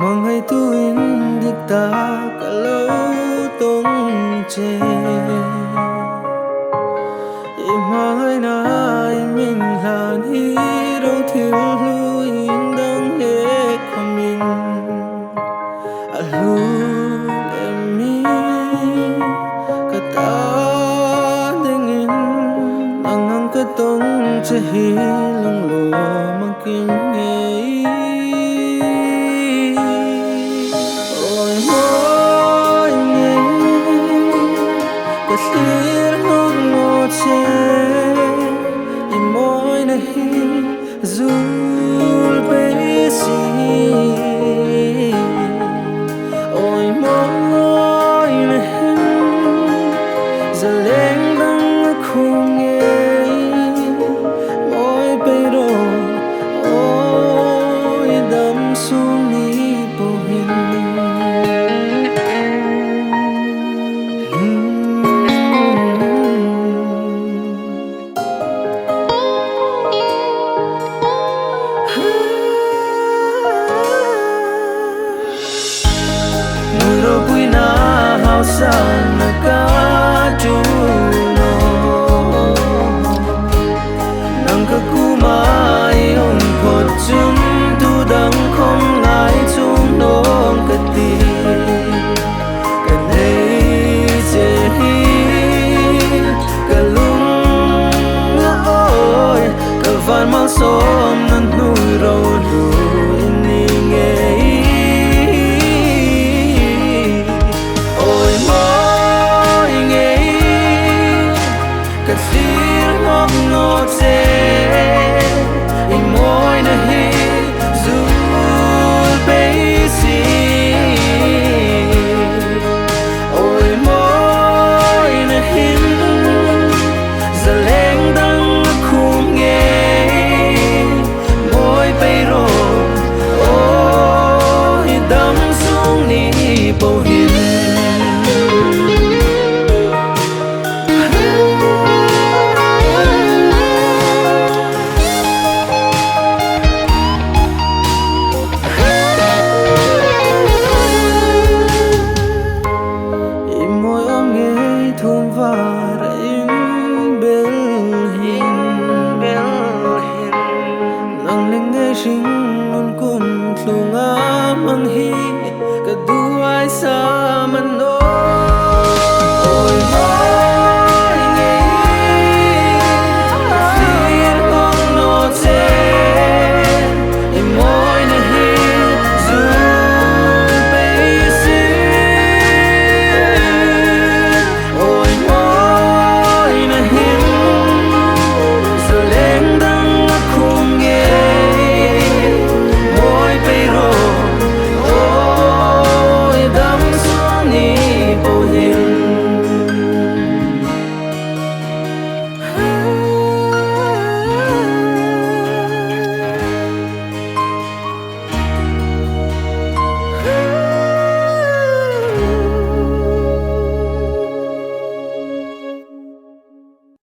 Mong hay tuin dik ta kalau tong che i mai na i min lan hi ro thil lu in dang le khomin a lu mi ka ta ding in nang ka tong che hi lung lo mang kin nge Zul besi oi moi na zaleng dang khung ye moi pero oi dam sung ni po hin Puina hausa naga juno nang ka kumai hon phot chum tu dang khom ngai chung nong ka ti ka nei che hi ka lung la oi ka van mang som nan nui ro lu ni nge Hãy